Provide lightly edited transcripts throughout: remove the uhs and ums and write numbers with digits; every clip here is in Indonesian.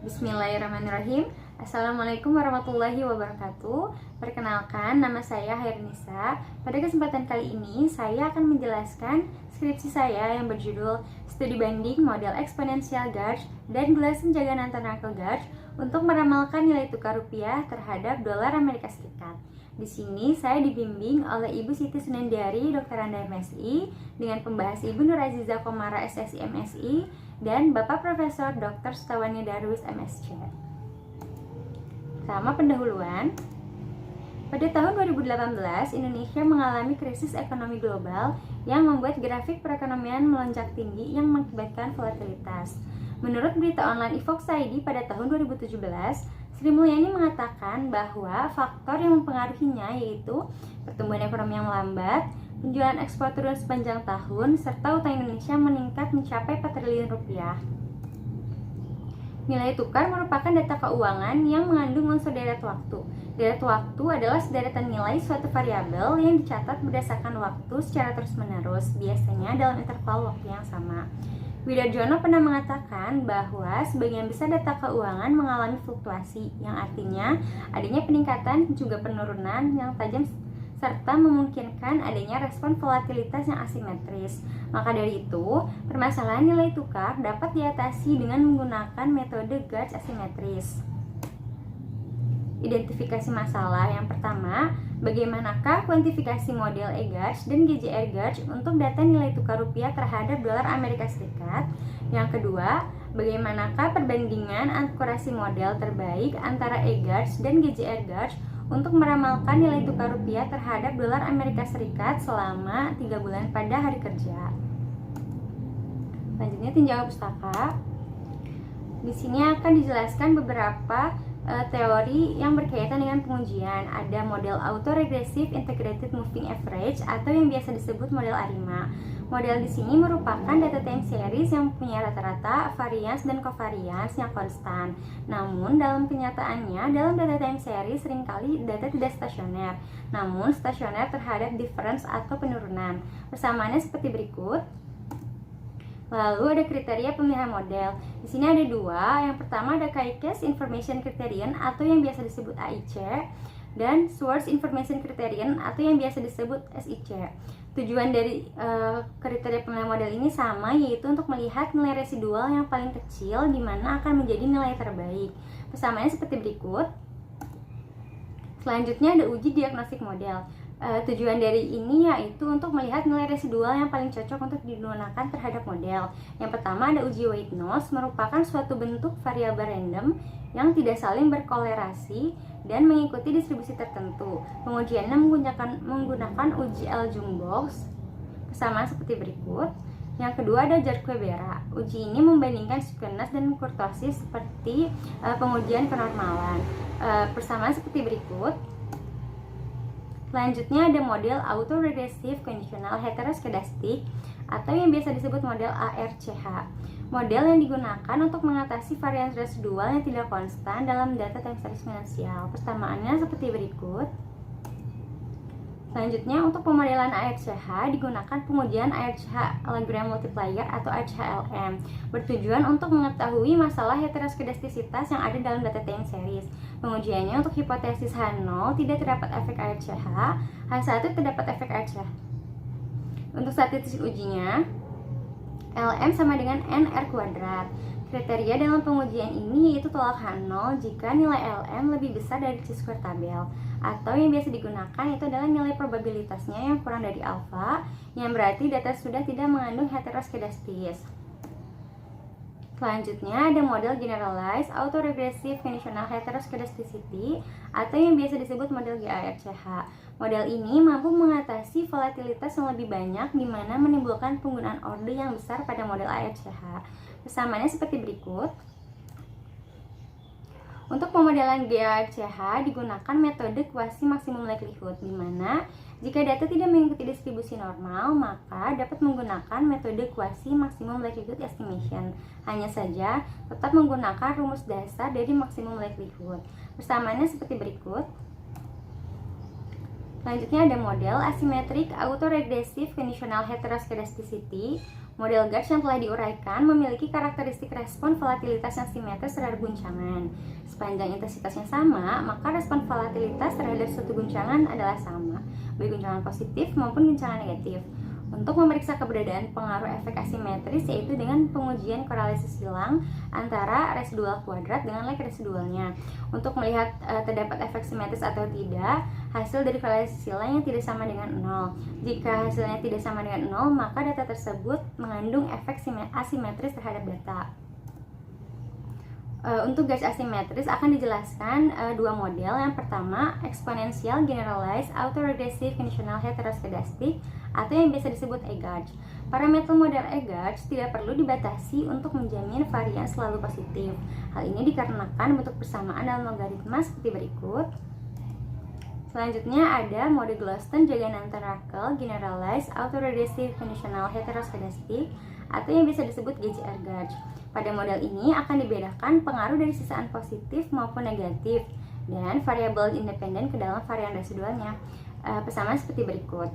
Bismillahirrahmanirrahim. Assalamualaikum warahmatullahi wabarakatuh. Perkenalkan, nama saya Hairnisa. Pada kesempatan kali ini, saya akan menjelaskan skripsi saya yang berjudul Studi Banding Model Exponential Gauge dan Gulasan Jagaan Antarangkel Gauge untuk meramalkan nilai tukar rupiah terhadap dolar Amerika Serikat. Di sini saya dibimbing oleh Ibu Siti Sunandiari, Dokteranda MSI, dengan pembahas Ibu Nur Aziza Komara, SSI MSI, dan Bapak Profesor Dr. Sutawani Darwis, MSc. Sama pendahuluan, pada tahun 2018, Indonesia mengalami krisis ekonomi global yang membuat grafik perekonomian melonjak tinggi yang mengakibatkan volatilitas. Menurut berita online iVox ID pada tahun 2017, Sri Mulyani mengatakan bahwa faktor yang mempengaruhinya yaitu pertumbuhan ekonomi yang melambat, penjualan ekspor turun sepanjang tahun, serta utang Indonesia meningkat mencapai 4 triliun rupiah. Nilai tukar merupakan data keuangan yang mengandung unsur deret waktu. Deret waktu adalah sederetan nilai suatu variabel yang dicatat berdasarkan waktu secara terus-menerus, biasanya dalam interval waktu yang sama. Widarjono pernah mengatakan bahwa sebagian besar data keuangan mengalami fluktuasi, yang artinya adanya peningkatan juga penurunan yang tajam serta memungkinkan adanya respon volatilitas yang asimetris. Maka dari itu, permasalahan nilai tukar dapat diatasi dengan menggunakan metode gauge asimetris. Identifikasi masalah yang pertama, bagaimanakah kuantifikasi model E-Gauge dan GJR Gauge untuk data nilai tukar rupiah terhadap dolar Amerika Serikat? Yang kedua, bagaimanakah perbandingan akurasi model terbaik antara E-Gauge dan GJR Gauge untuk meramalkan nilai tukar rupiah terhadap dolar Amerika Serikat selama 3 bulan pada hari kerja? Selanjutnya tinjauan pustaka. Di sini akan dijelaskan beberapa teori yang berkaitan dengan pengujian. Ada model Autoregressive Integrated Moving Average atau yang biasa disebut model ARIMA. Model di sini merupakan data time series yang punya rata-rata, varians dan covariance yang konstan. Namun dalam kenyataannya, dalam data time series seringkali data tidak stasioner, namun stasioner terhadap difference atau penurunan. Persamaannya seperti berikut. Lalu ada kriteria pemilihan model. Di sini ada dua. Yang pertama ada Kayes Information Criterion atau yang biasa disebut AIC, dan Source Information Criterion atau yang biasa disebut SIC. Tujuan dari kriteria pemilihan model ini sama, yaitu untuk melihat nilai residual yang paling kecil di mana akan menjadi nilai terbaik. Persamaannya seperti berikut. Selanjutnya ada uji diagnostik model. Tujuan dari ini yaitu untuk melihat nilai residual yang paling cocok untuk digunakan terhadap model. Yang pertama ada uji weight loss, merupakan suatu bentuk variabel random yang tidak saling berkolerasi dan mengikuti distribusi tertentu. Pengujiannya menggunakan uji L-Jumbox, persamaan seperti berikut. Yang kedua ada Jarque-Bera. Uji ini membandingkan skewness dan kurtosis seperti pengujian kenormalan. Persamaan seperti berikut. Selanjutnya ada model Autoregressive Conditional Heteroskedastic atau yang biasa disebut model ARCH. Model yang digunakan untuk mengatasi varians residual yang tidak konstan dalam data time series finansial. Persamaannya seperti berikut. Selanjutnya untuk pemodelan ARCH digunakan pengujian ARCH Lagrange Multiplier atau ARCH-LM, bertujuan untuk mengetahui masalah heteroskedastisitas yang ada dalam data time series. Pengujiannya untuk hipotesis H0 tidak terdapat efek ARCH, H1 terdapat efek ARCH. Untuk statistik ujinya, LM sama dengan NR kuadrat. Kriteria dalam pengujian ini yaitu tolak H0 jika nilai LM lebih besar dari chi-square tabel, atau yang biasa digunakan itu adalah nilai probabilitasnya yang kurang dari alfa, yang berarti data sudah tidak mengandung heteroskedastis. Selanjutnya ada model Generalized Autoregressive Conditional Heteroskedasticity atau yang biasa disebut model GARCH. Model ini mampu mengatasi volatilitas yang lebih banyak di mana menimbulkan penggunaan orde yang besar pada model ARCH. Persamaannya seperti berikut. Untuk pemodelan GARCH digunakan metode quasi maksimum likelihood, di mana jika data tidak mengikuti distribusi normal, maka dapat menggunakan metode quasi maksimum likelihood estimation. Hanya saja tetap menggunakan rumus dasar dari maksimum likelihood. Persamaannya seperti berikut. Selanjutnya ada model Asymmetric Autoregressive Conditional Heteroskedasticity. Model gauge yang telah diuraikan memiliki karakteristik respon volatilitas yang simetris terhadap guncangan. Sepanjang intensitasnya sama, maka respon volatilitas terhadap suatu guncangan adalah sama, baik guncangan positif maupun guncangan negatif. Untuk memeriksa keberadaan pengaruh efek asimetris yaitu dengan pengujian korelasi silang antara residual kuadrat dengan like residualnya. Untuk melihat terdapat efek simetris atau tidak, hasil dari korelasi silang yang tidak sama dengan 0. Jika hasilnya tidak sama dengan 0, maka data tersebut mengandung efek asimetris terhadap data. Untuk gauge asimetris akan dijelaskan dua model. Yang pertama, exponential generalized autoregressive conditional heteroskedastic atau yang biasa disebut E-gauge. Parameter model E-gauge tidak perlu dibatasi untuk menjamin varian selalu positif. Hal ini dikarenakan bentuk persamaan dalam logaritma seperti berikut. Selanjutnya ada mode Glosston-Jagannath-Ruckle generalized autoregressive conditional heteroskedastic atau yang bisa disebut GCR gauge. Pada model ini akan dibedakan pengaruh dari sisaan positif maupun negatif dan variabel independen ke dalam varian residualnya. Persamaan seperti berikut.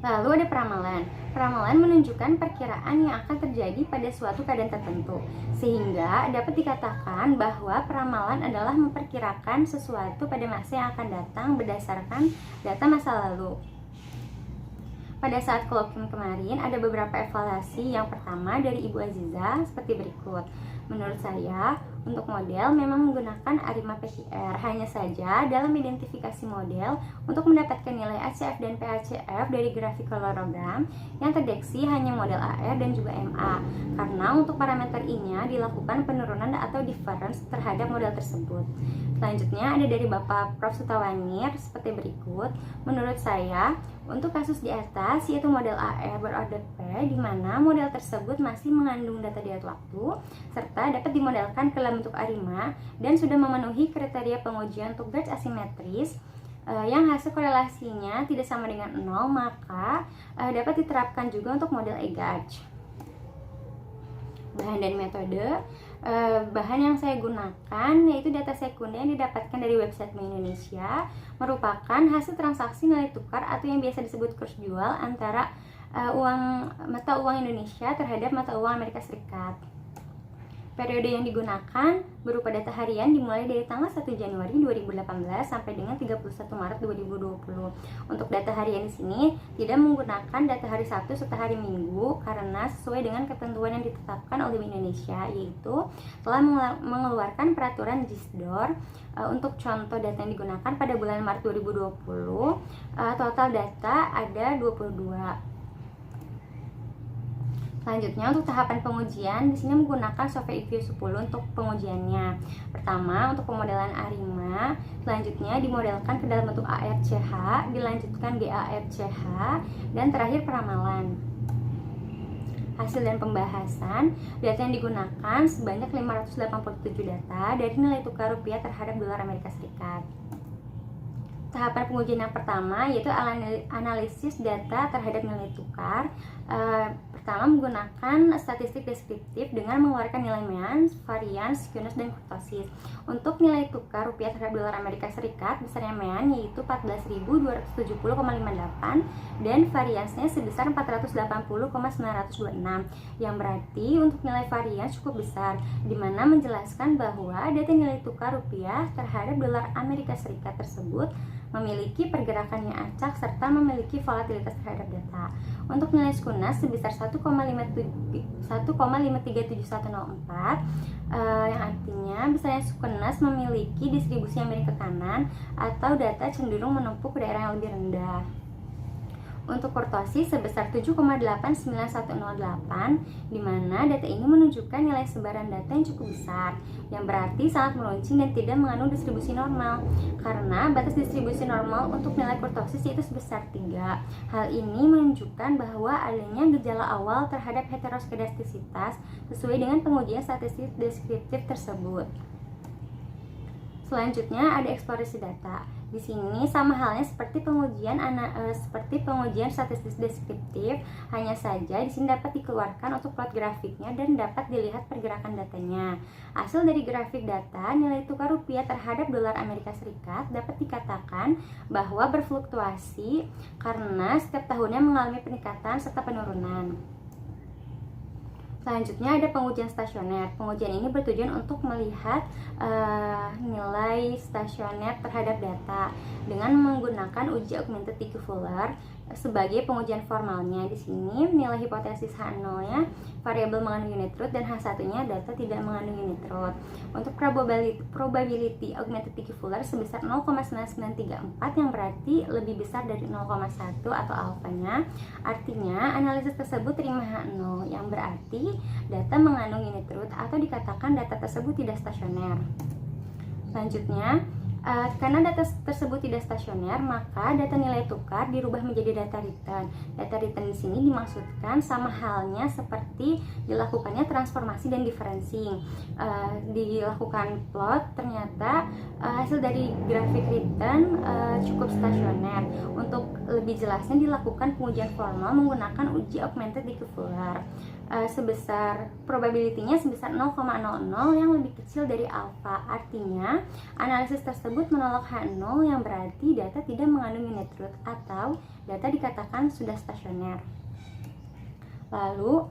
Lalu ada peramalan. Peramalan menunjukkan perkiraan yang akan terjadi pada suatu keadaan tertentu, sehingga dapat dikatakan bahwa peramalan adalah memperkirakan sesuatu pada masa yang akan datang berdasarkan data masa lalu. Pada saat kolokvium kemarin ada beberapa evaluasi. Yang pertama dari Ibu Aziza seperti berikut. Menurut saya, untuk model memang menggunakan ARIMA PQR. Hanya saja dalam identifikasi model untuk mendapatkan nilai ACF dan PACF dari grafikologram yang terdeteksi hanya model AR dan juga MA. Karena untuk parameter ini dilakukan penurunan atau difference terhadap model tersebut. Selanjutnya ada dari Bapak Prof. Sutawanir seperti berikut. Menurut saya, untuk kasus di atas yaitu model AR berorder P di mana model tersebut masih mengandung data diet waktu serta dapat dimodelkan ke dalam bentuk ARIMA dan sudah memenuhi kriteria pengujian untuk gauge asimetris yang hasil korelasinya tidak sama dengan 0, maka dapat diterapkan juga untuk model E-gauge. Bahan dan metode. Bahan yang saya gunakan yaitu data sekunder yang didapatkan dari website Bank Indonesia, merupakan hasil transaksi nilai tukar atau yang biasa disebut kurs jual antara mata uang Indonesia terhadap mata uang Amerika Serikat. Periode yang digunakan berupa data harian dimulai dari tanggal 1 Januari 2018 sampai dengan 31 Maret 2020. Untuk data harian di sini tidak menggunakan data hari Sabtu serta hari Minggu karena sesuai dengan ketentuan yang ditetapkan oleh Bank Indonesia, yaitu telah mengeluarkan peraturan JISDOR. Untuk contoh data yang digunakan pada bulan Maret 2020, total data ada 22. Selanjutnya untuk tahapan pengujian, di sini menggunakan software EView 10 untuk pengujiannya. Pertama untuk pemodelan ARIMA, selanjutnya dimodelkan ke dalam bentuk ARCH, dilanjutkan GARCH, dan terakhir peramalan. Hasil dan pembahasan, data yang digunakan sebanyak 587 data dari nilai tukar rupiah terhadap dolar Amerika Serikat. Tahapan pengujian yang pertama yaitu analisis data terhadap nilai tukar. Pertama menggunakan statistik deskriptif dengan mengeluarkan nilai mean, variance, skewness, dan kurtosis. Untuk nilai tukar rupiah terhadap dolar Amerika Serikat besarnya mean yaitu 14.270,58 dan variance-nya sebesar 480,926, yang berarti untuk nilai variance cukup besar, di mana menjelaskan bahwa data nilai tukar rupiah terhadap dolar Amerika Serikat tersebut memiliki pergerakan yang acak serta memiliki volatilitas terhadap data. Untuk nilai skewness sebesar 1,537104, yang artinya besarnya skewness memiliki distribusi yang miring ke kanan atau data cenderung menumpuk ke daerah yang lebih rendah. Untuk kurtosis sebesar 7,89108, di mana data ini menunjukkan nilai sebaran data yang cukup besar, yang berarti sangat meruncing dan tidak mengandung distribusi normal, karena batas distribusi normal untuk nilai kurtosis itu sebesar 3. Hal ini menunjukkan bahwa adanya gejala awal terhadap heteroskedastisitas sesuai dengan pengujian statistik deskriptif tersebut. Selanjutnya ada eksplorasi data. Di sini sama halnya seperti pengujian statistik deskriptif, hanya saja di sini dapat dikeluarkan untuk plot grafiknya dan dapat dilihat pergerakan datanya. Hasil dari grafik data, nilai tukar rupiah terhadap dolar Amerika Serikat dapat dikatakan bahwa berfluktuasi karena setiap tahunnya mengalami peningkatan serta penurunan. Selanjutnya ada pengujian stasioner. Pengujian ini bertujuan untuk melihat nilai stasioner terhadap data dengan menggunakan uji augmented equivalence sebagai pengujian formalnya. Di sini nilai hipotesis H0-nya variabel mengandung unit root dan H1-nya data tidak mengandung unit root. Untuk probability augmented equivalence sebesar 0,9934 yang berarti lebih besar dari 0,1 atau alfanya. Artinya analisis tersebut terima H0 yang berarti data mengandung unit root atau dikatakan data tersebut tidak stasioner. Selanjutnya, karena data tersebut tidak stasioner, maka data nilai tukar dirubah menjadi data return. Data return di sini dimaksudkan sama halnya seperti dilakukannya transformasi dan differencing. Dilakukan plot, ternyata hasil dari grafik return cukup stasioner. Untuk lebih jelasnya dilakukan pengujian formal menggunakan uji augmented equivalence. Sebesar probability-nya sebesar 0,00 yang lebih kecil dari alfa. Artinya analisis tersebut menolak H0 yang berarti data tidak mengandung unit root atau data dikatakan sudah stasioner. Lalu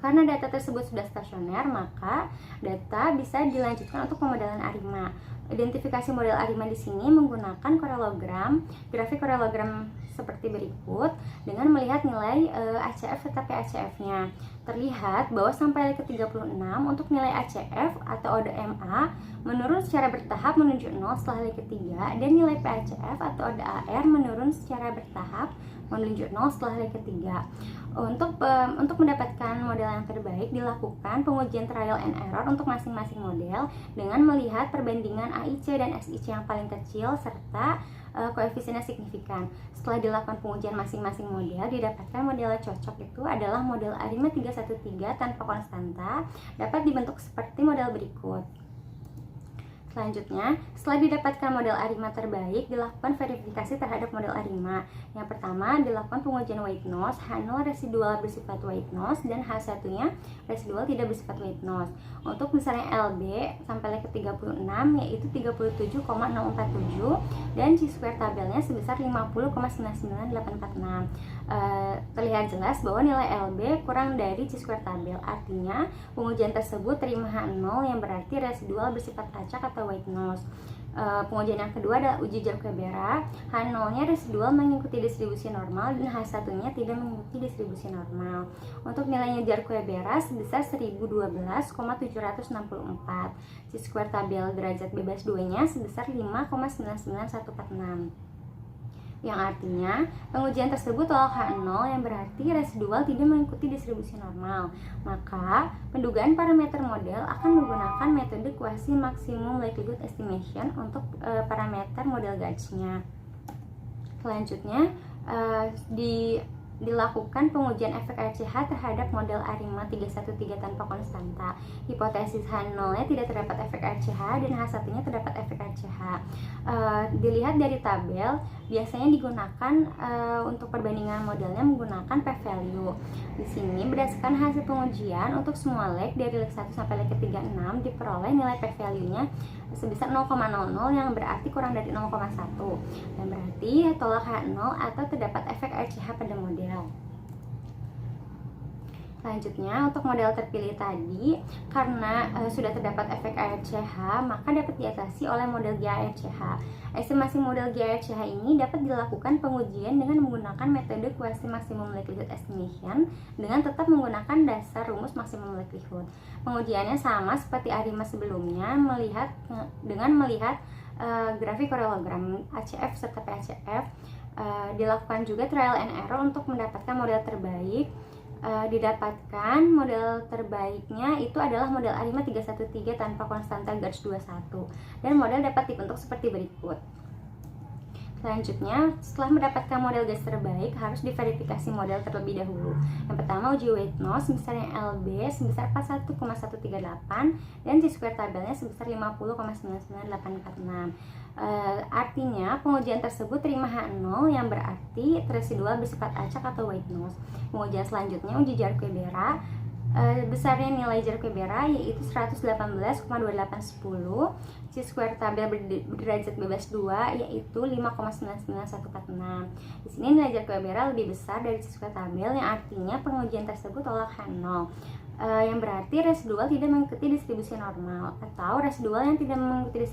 karena data tersebut sudah stasioner, maka data bisa dilanjutkan untuk pemodelan ARIMA. Identifikasi model ARIMA di sini menggunakan korelogram, grafik korelogram seperti berikut dengan melihat nilai ACF serta PACF-nya. Terlihat bahwa sampai ke-36 untuk nilai ACF atau ODMA menurun secara bertahap menuju 0 setelah leg ketiga, dan nilai PACF atau ODAR menurun secara bertahap menuju 0 setelah leg ketiga. Untuk mendapatkan model yang terbaik dilakukan pengujian trial and error untuk masing-masing model dengan melihat perbandingan AIC dan SIC yang paling kecil serta koefisiennya signifikan. Setelah dilakukan pengujian masing-masing model, didapatkan model cocok itu adalah model ARIMA 313 tanpa konstanta, dapat dibentuk seperti model berikut. Selanjutnya, setelah didapatkan model ARIMA terbaik, dilakukan verifikasi terhadap model ARIMA. Yang pertama, dilakukan pengujian weight loss, H0 residual bersifat weight loss dan H1-nya residual tidak bersifat weight loss. Untuk misalnya LB sampai leg ke-36 yaitu 37,047 dan chi-square tabelnya sebesar 50,99846. Terlihat jelas bahwa nilai LB kurang dari chi-square tabel. Artinya, pengujian tersebut terima H0 yang berarti residual bersifat acak atau weight loss. Pengujian yang kedua adalah uji Jarque-Bera. H0-nya residual mengikuti distribusi normal dan H1-nya tidak mengikuti distribusi normal. Untuk nilainya Jarque-Bera sebesar 1012,764. Chi-square tabel derajat bebas 2-nya sebesar 5,99146. Yang artinya pengujian tersebut tolak H0 yang berarti residual tidak mengikuti distribusi normal. Maka pendugaan parameter model akan menggunakan metode kuasi maksimum likelihood estimation untuk parameter model gauge-nya. Selanjutnya dilakukan pengujian efek RCH terhadap model ARIMA 313 tanpa konstanta. Hipotesis H0-nya tidak terdapat efek RCH dan H1-nya terdapat efek RCH. Dilihat dari tabel, biasanya digunakan untuk perbandingan modelnya menggunakan p-value. Di sini berdasarkan hasil pengujian untuk semua leg dari leg 1 sampai leg ke-36 diperoleh nilai p-value-nya sebesar 0,00 yang berarti kurang dari 0,1 dan berarti tolak H0 atau terdapat efek RCH pada model. Selanjutnya, untuk model terpilih tadi, karena sudah terdapat efek RCH, maka dapat diatasi oleh model GARCH. Estimasi model GARCH ini dapat dilakukan pengujian dengan menggunakan metode kuasi maksimum likelihood estimation dengan tetap menggunakan dasar rumus maksimum likelihood. Pengujiannya sama seperti ARIMA sebelumnya, dengan melihat grafik korelogram ACF serta PACF. Dilakukan juga trial and error untuk mendapatkan model terbaik. Didapatkan model terbaiknya itu adalah model ARIMA 313 tanpa konstanta gauge 21 dan model dapat dibentuk seperti berikut. Selanjutnya, setelah mendapatkan model gas terbaik, harus diverifikasi model terlebih dahulu. Yang pertama, uji weight loss sebesar LB sebesar 41,138 dan chi-square tabelnya sebesar 50,99846. Artinya, pengujian tersebut terima H0 yang berarti residual bersifat acak atau weight loss. Pengujian selanjutnya, uji jarak Webera. Besarnya nilai jarak Webera yaitu 118,2810, chi-square tabel berderajat bebas 2 yaitu 5,99146. Di sini nilai jarak Webera lebih besar dari chi-square tabel, yang artinya pengujian tersebut tolak H0, yang berarti residual tidak mengikuti distribusi normal, atau residual yang tidak mengikuti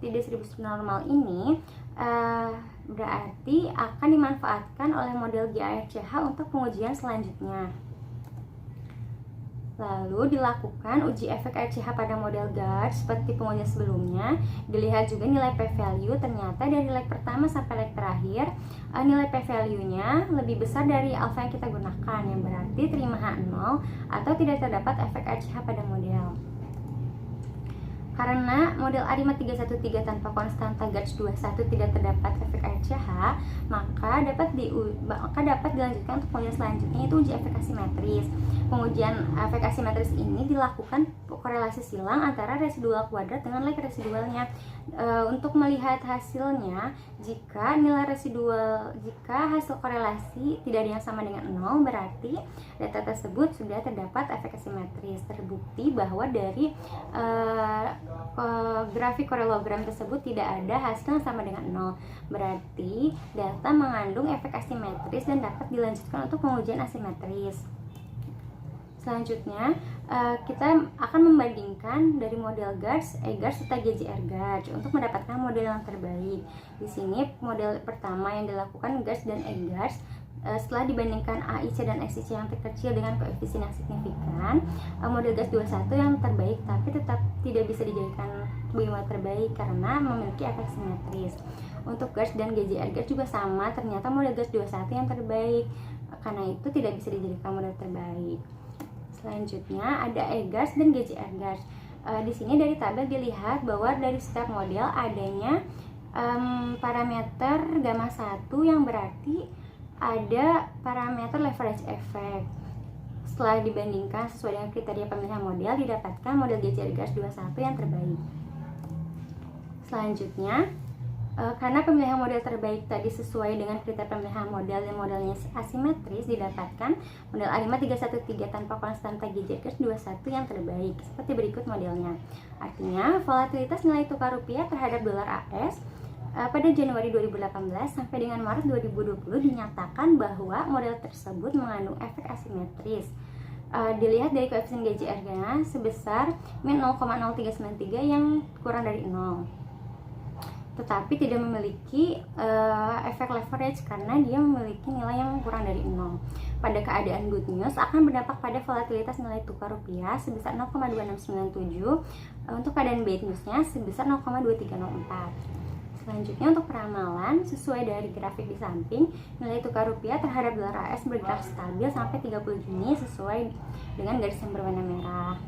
distribusi normal ini berarti akan dimanfaatkan oleh model GARCH untuk pengujian selanjutnya. Lalu dilakukan uji efek RCH pada model GARCH seperti pengujian sebelumnya. Dilihat juga nilai p-value, ternyata dari leg pertama sampai leg terakhir nilai p-value-nya lebih besar dari alfa yang kita gunakan, yang berarti terima H0 atau tidak terdapat efek RCH pada model. Karena model ARIMA 313 tanpa konstanta GARCH 21 tidak terdapat efek RCH, maka dapat dilanjutkan untuk pengujian selanjutnya, yaitu uji efek asimetris. Pengujian efek asimetris ini dilakukan korelasi silang antara residual kuadrat dengan leg residualnya. Untuk melihat hasilnya, jika hasil korelasi tidak ada yang sama dengan 0, berarti data tersebut sudah terdapat efek asimetris. Terbukti bahwa dari grafik korelogram tersebut tidak ada hasil yang sama dengan 0, berarti data mengandung efek asimetris dan dapat dilanjutkan untuk pengujian asimetris. Selanjutnya, kita akan membandingkan dari model GARCH, EGARCH, serta GJR-GARCH untuk mendapatkan model yang terbaik. Di sini model pertama yang dilakukan GARCH dan EGARCH, setelah dibandingkan AIC dan XIC yang terkecil dengan koefisien yang signifikan, model GARCH 21 yang terbaik, tapi tetap tidak bisa dijadikan sebagai model terbaik karena memiliki efek simetris. Untuk GARCH dan GJR-GARCH juga sama, ternyata model GARCH 21 yang terbaik, karena itu tidak bisa dijadikan model terbaik. Selanjutnya ada EGARCH dan GJR-GARCH. Di sini dari tabel dilihat bahwa dari setiap model adanya parameter gamma 1 yang berarti ada parameter leverage effect. Setelah dibandingkan sesuai dengan kriteria pemilihan model, didapatkan model GJR-GARCH 21 yang terbaik. Selanjutnya, karena pemilihan model terbaik tadi sesuai dengan kriteria pemilihan model dan modelnya asimetris, didapatkan model ARIMA 313 tanpa konstanta GJR-GARCH 21 yang terbaik, seperti berikut modelnya. Artinya, volatilitas nilai tukar rupiah terhadap dolar AS pada Januari 2018 sampai dengan Maret 2020 dinyatakan bahwa model tersebut mengandung efek asimetris. Dilihat dari koefisien GJR-nya sebesar min 0,0393 yang kurang dari 0. Tetapi tidak memiliki efek leverage karena dia memiliki nilai yang kurang dari 0. Pada keadaan good news akan berdampak pada volatilitas nilai tukar rupiah sebesar 0,2697, untuk keadaan bad newsnya sebesar 0,2304. Selanjutnya untuk peramalan, sesuai dari grafik di samping, nilai tukar rupiah terhadap dolar AS bergerak stabil sampai 30 Juni sesuai dengan garis yang berwarna merah.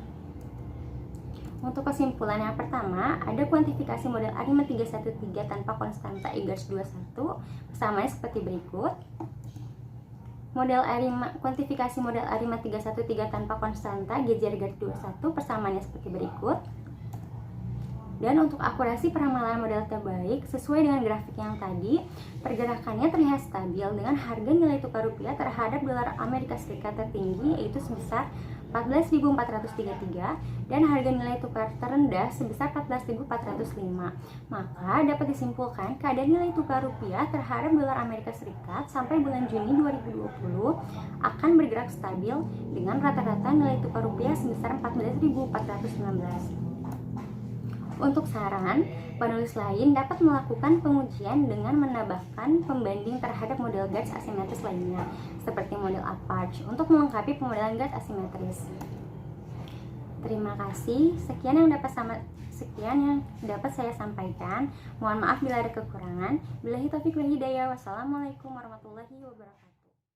Untuk kesimpulan yang pertama, ada kuantifikasi model ARIMA 313 tanpa konstanta EGARCH 21, persamaannya seperti berikut. Kuantifikasi model ARIMA 313 tanpa konstanta GJR-GARCH 21, persamaannya seperti berikut. Dan untuk akurasi peramalan model terbaik, sesuai dengan grafik yang tadi, pergerakannya terlihat stabil dengan harga nilai tukar rupiah terhadap dolar Amerika Serikat tertinggi yaitu sebesar 14.433 dan harga nilai tukar terendah sebesar 14.405. Maka dapat disimpulkan keadaan nilai tukar rupiah terhadap dolar Amerika Serikat sampai bulan Juni 2020 akan bergerak stabil dengan rata-rata nilai tukar rupiah sebesar 14.419. Untuk saran, penulis lain dapat melakukan pengujian dengan menambahkan pembanding terhadap model GARCH asimetris lainnya, seperti model APARCH, untuk melengkapi pemodelan GARCH asimetris. Terima kasih, sekian yang dapat saya sampaikan. Mohon maaf bila ada kekurangan. Billahi taufiq wal hidayah. Wassalamualaikum warahmatullahi wabarakatuh.